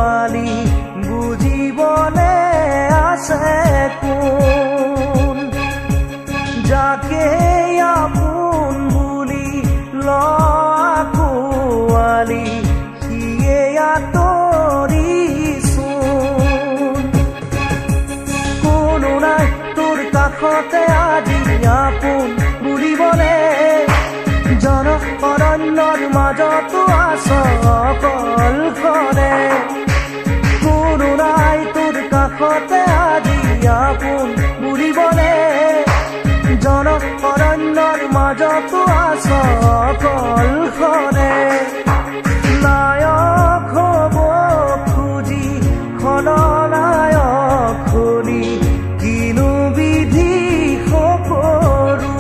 পালি বুজিবলে আছে কোন যাকে আপোন বুলি লাকুৱালি সিয়ে আঁতৰিছোন কোনো নাই তোৰ কাষতে আজি আপোন বুলিবলে জন অৰণ্যৰ মাজতো আছ অকলশৰে কোনো নাই তোৰ কাষতে আজি আপোন বুলিবলে জন অৰণ্যৰ মাজতো আছ অকলশৰে নায়ক হ'ব খুজি খলনায়ক হলি কিনো বিধি সকৰু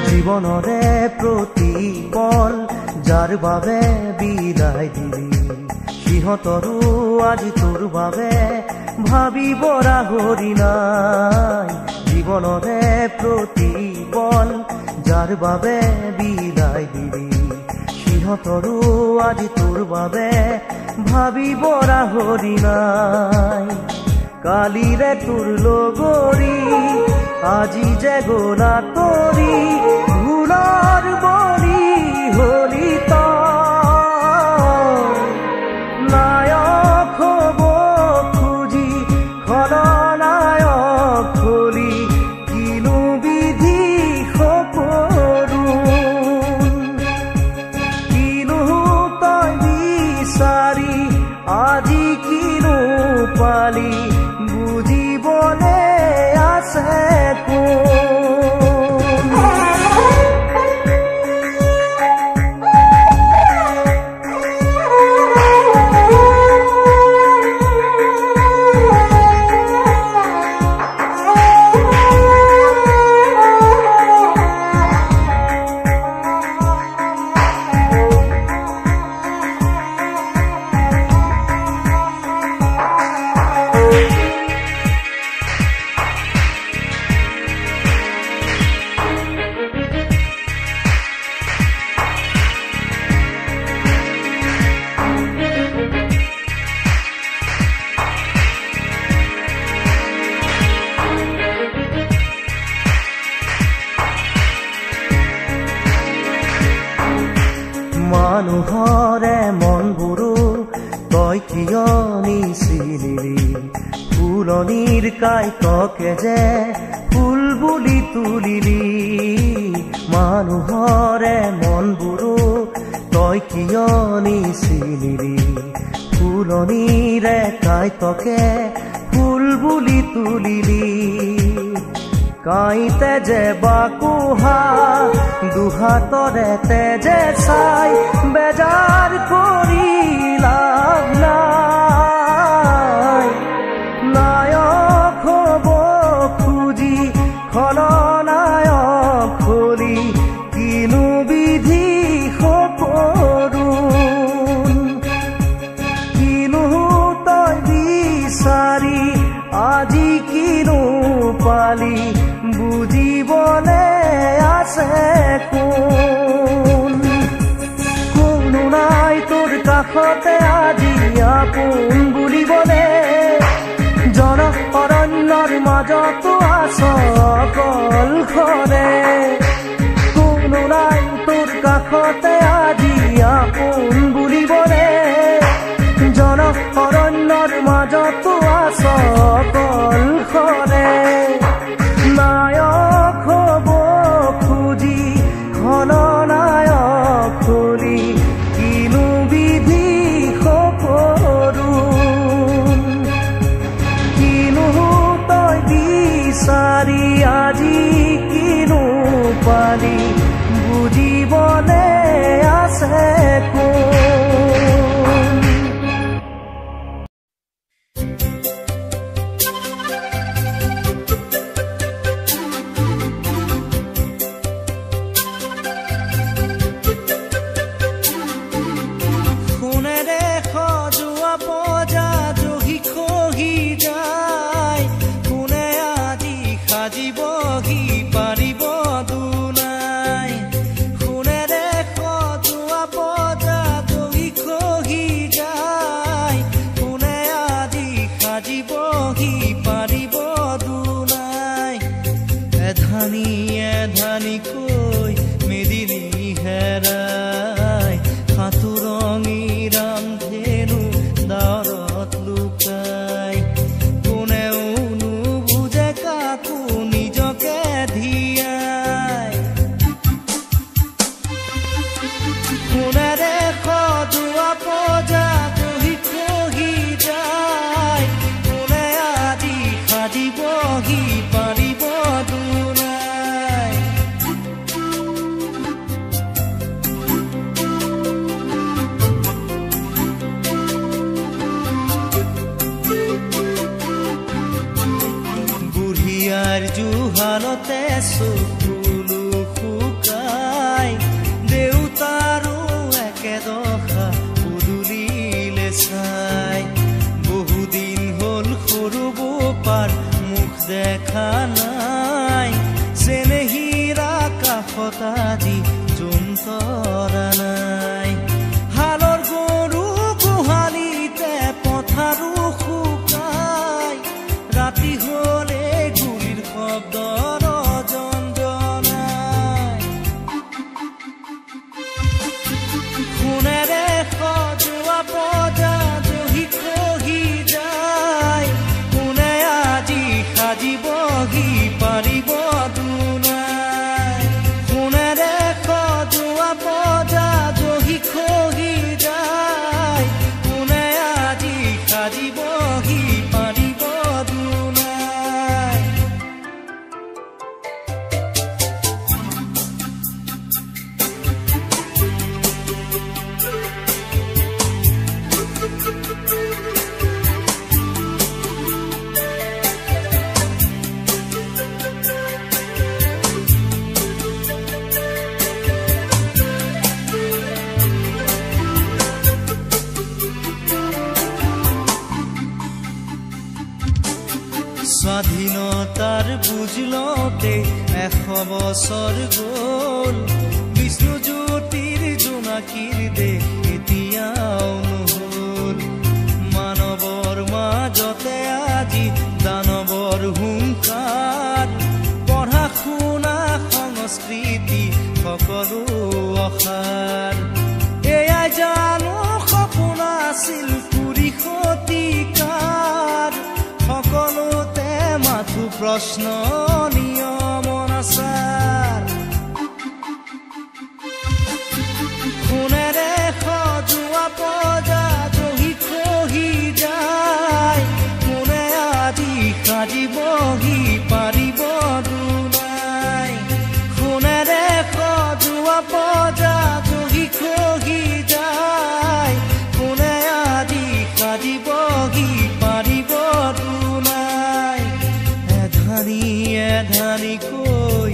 জীৱনৰে প্ৰতিপল যাৰ বাবে বিদায় দিলি সিহঁতৰো আজি তোৰ বাবে ভাবিব ৰাহৰি নাই জীৱনৰে প্ৰতিপল যাৰ বাবে বিদায় দিলি সিহঁতৰো আজি তোৰ বাবে ভাবিব ৰাহৰি নাই কালিৰে তোৰ লগৰী আজি যে গলা তৰি ভুলৰ বলি হলি নায়ক হ'ব খুজি খলনায়ক হলি কিনো বিধি সকৰু কিনো তই বিচাৰি আজি কিনো পালি বুজিবলে আছে মানুহৰে মনবোৰো তই কিয় নিচিনিলি ফুলনিৰ কাইতকে যে ফুল বুলি তুলিলি মানুহৰে মনবোৰো তই কিয় নিচিনিলি ফুলনিৰে কাইতকে ফুল বুলি তুলিলি কাইতে যে বাকুহা দুহাতৰে তেজে চাই বেজাৰ কৰি লাভ নাই নায়ক হ'ব খুজি খলনায়ক হলি কিনো বিধি সকৰু কিনো তই বিচাৰি আজি কিনো পালি বুজিবলে আছে কোন কোনো নাই তোৰ কাষতে আজি আপোন বুলিবলে জন অৰণ্যৰ মাজতো আছ অকলশৰে কোনো নাই তোৰ কাষতে আজি আপোন বুলিবলে জন অৰণ্যৰ মাজতো আছ অকলশৰে নায়ক হ'ব খুজি খলনায়ক হলি কিনো বিধি সকৰু কিনো তই বিচাৰি আজি কিনো এধানিকৈ মেদিনী হেৰাই সাঁতুৰঙী ৰামধেনু দাঁৰত লুকাই কোনেও নুবুজে কাকো নিজকে ধিয়াই সোণেৰে সজোৱা পজা দহি খহি যায় কোনে আজি সাজিবহি পাৰিব জুহালতে চকুলো শুকাই দেউতাৰো একেদশা পদূলিলে চাই বহুদিন হ'ল সৰু বোপাৰ মুখ দেখা নাই চেনেহীৰা কাষত আজি জোনতৰা নাই হালৰ গৰু গোহালিতে পথাৰো শুকাই ৰাতি হ'লে শব্দৰ জঞ্জনাই সোণেৰে সজোৱা পজা দহি খহি যায় কোনে আজি সাজিবহি পাৰিব দুনাই সোণেৰে সজোৱা পজা দহি খহি যায় কোনে আজি সাজিবহি পাৰিব স্বাধীনতাৰ বুজলতে 100 বছৰ গ'ল বিষ্ণুজ্যোতিৰ জোনাকীৰ দেশ এতিয়াও নহ'ল মানৱৰ মাজতে আজি দানৱৰ হুংকাৰ পঢ়া শুনা সংস্কৃতি সকলো অসাৰ এয়াই জানো সপোন আছিল কুৰি শতিকাৰ সকলোতে মাথো প্ৰশ্ন নিয়ম অনাচাৰ সোণেৰে সজোৱা পজা দহি খহি যায় কোনে আজি সাজিবহি পাৰিব দুনাই সোণেৰে সজোৱা পজা দহি খহি যায় কোনে আজি সাজিবহি পাৰিব এধানিকৈ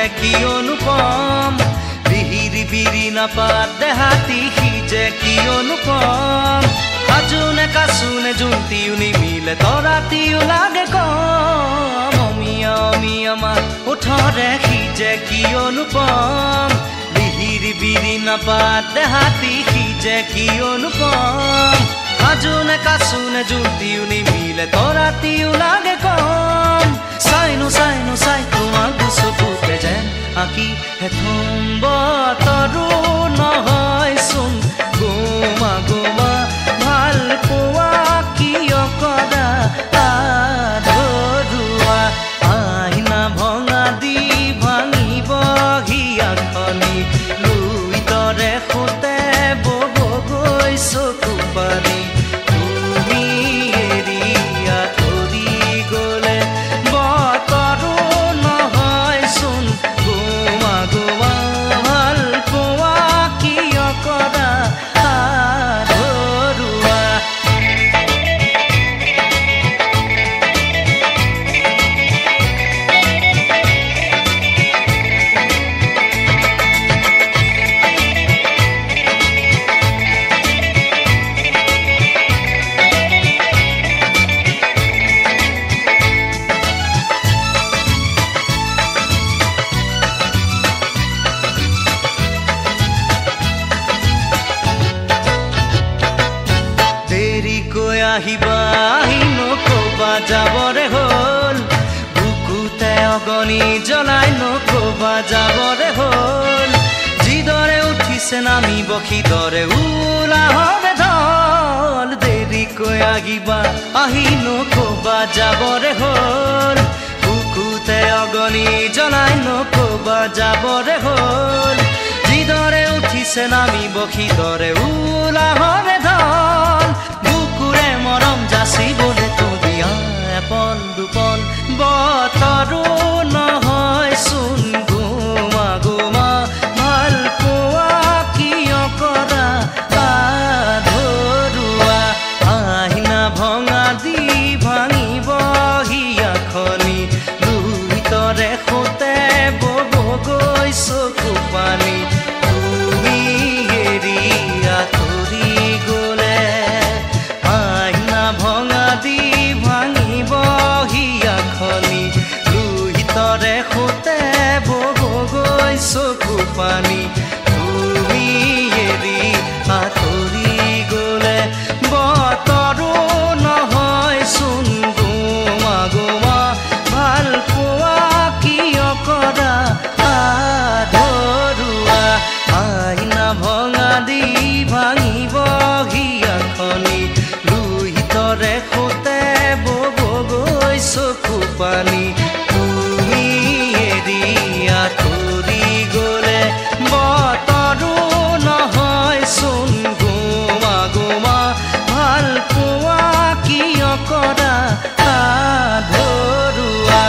যে কি অনুপম বিহিৰি বিৰি নাপাত দেহাতি সি যে কি অনুপম সাজুনে কাচুনে জুন্তিও নিমিলে তৰাতিও লাগে কম অমিয়া অমিয়া মা ওঠৰে সি যে কি অনুপম বিহিৰি বিৰি নাপাত দেহাতি সি যে কি অনুপম সাজুনে কাচুনে জুন্তিও নিমিলে তৰাতিও লাগে কম চাইনো চাইনো চাই তোমাক চকুতে যেন আঁকি হেথুম বতৰো নহয়চোন গোমা গোমা ভাল পোৱা কিয় কৰা আধৰুৱা আইনা ভঙা দি ভাঙিব হিয়াখনি লুই তৰে সোঁতে বব গৈ চকু পানী তুমি এৰি আঁতৰি গ'লে বতৰো নহয়চোন গোমা গোমা ভাল পোৱা কিয় কৰা আধৰুৱা আহিবা আহি নকবা যাবৰে হ'ল বুকুতে অগনি জ্বলাই নকবা যাবৰে হ'ল যিদৰে উঠিছে নামিব সিদৰে উলাহৰে ঢল দেৰিকৈ আহিবা আহি নকবা যাবৰে হ'ল বুকুতে অগনি জ্বলাই নকবা যাবৰে হ'ল যিদৰে উঠিছে নামিব সিদৰে উলাহৰে ঢল মৰম যাচিবলে তুমিয়া এপল দুপল বতৰো নহয়চোন গোমা গোমা ভাল পোৱা কিয় কৰা আধৰুৱা আইনা ভঙা দি ভাঙিব হিয়াখনি লুই তৰে সোঁতে বব গৈ চকু পানী তুমি এৰি আঁতৰি গ'লে ভঙা দি ভাঙিব হিয়াখনি লুহিতৰে সোঁতে বব গৈ চকু পানী তুমি এৰি আঁতৰি গ'লে বতৰো নহয়চোন গোমা গোমা ভাল পোৱা কিয় কৰা আধৰুৱা আইনা ভঙা দি ভাঙিব হিয়াখনি তৰে সোঁতে বব গৈ চকু পানী তুমি এৰি আঁতৰি গ'লে বতৰো নহয়চোন গোমা গোমা ভাল পোৱা কিয় কৰা আধৰুৱা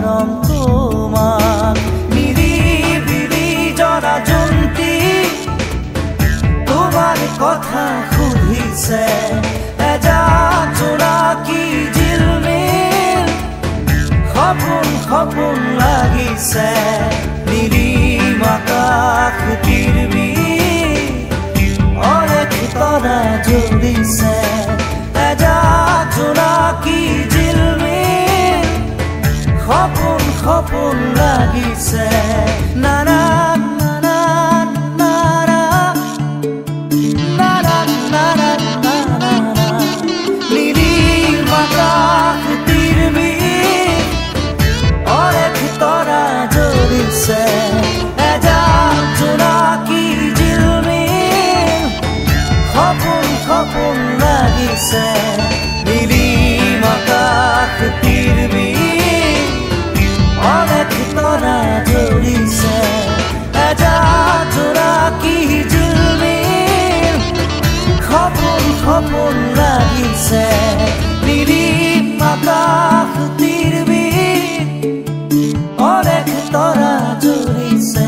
মৰম তোমাক নিৰিবিলি জৰা জন্তি তোমাৰ কথা সুধিছে এজাক জোনাকী জিলমিল সপোন সপোন লাগিছে নিৰিম আকাশ তিৰবিল অনেক তৰা জ্বলিছে এজাক জোনাকী জিলমিল সপোন সপোন লাগিছে নানা নানা নানা নানা নানা নানা নিৰিম আকাশ তিৰবিল অনেক তৰা জ্বলিছে এজাক জোনাকী জিলমিল সপোন সপোন লাগিছে নিৰিম আকাশ তিৰবিল অনেক তৰা জ্বলিছে এজাক জোনাকী জিলমিল সপোন সপোন লাগিছে নিৰিম আকাশ তিৰবিল অনেক তৰা জ্বলিছে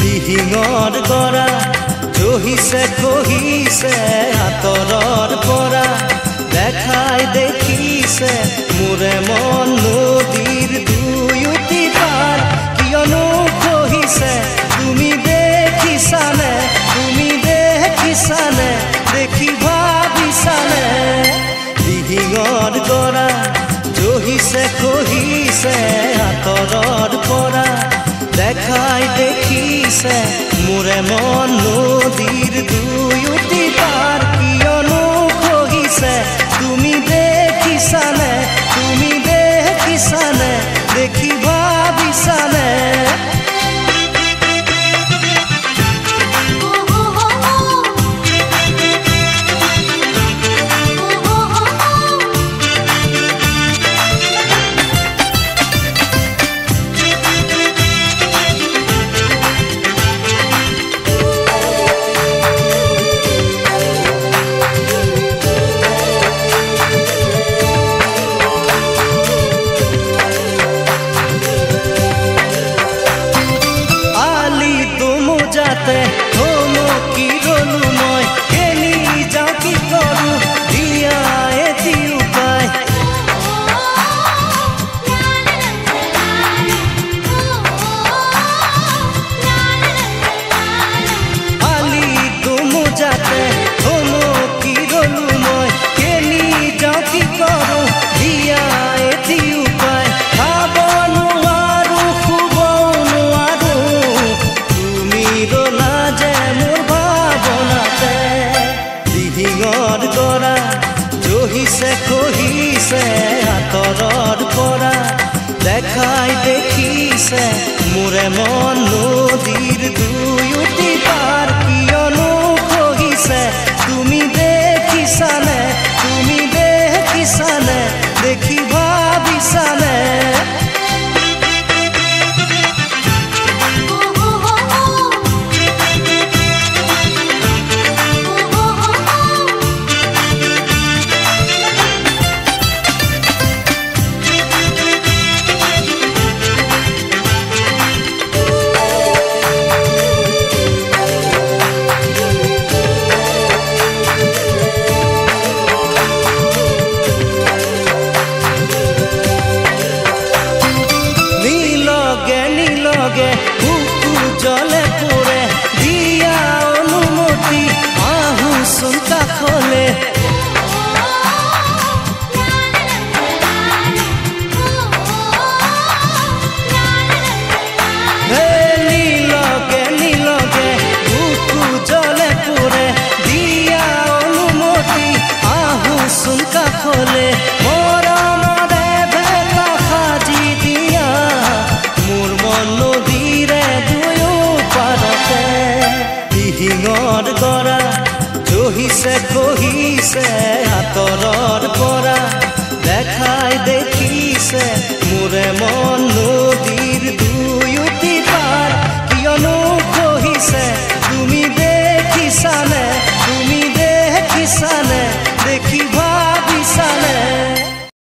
দিহিঙৰ গৰা জহিছে কহিছে আঁতৰৰ পৰা দেখাই দেখিছে মোৰে মন নদীৰ দুয়োটি পাৰ কিয়নো কহিছে তুমি দেখিছানে দেখি ভাবিছানে দিহিঙৰ গৰা জহিছে কহিছে আঁতৰৰ পৰা দেখাই দেখিছে মোৰে মন নদীৰ দুয়োটি পাৰ কিয়নো কহিছে তুমি দেখিছানে দেখি ভাবিছানে আঁতৰৰ পৰা দেখাই দেখিছে মোৰে মন নদীৰ দুয়োটি পাৰ কিয়নো কহিছে তুমি দেখিছানে দেখি ভাবিছানে কহিছে আঁতৰৰ পৰা দেখাই দেখিছে মোৰে মন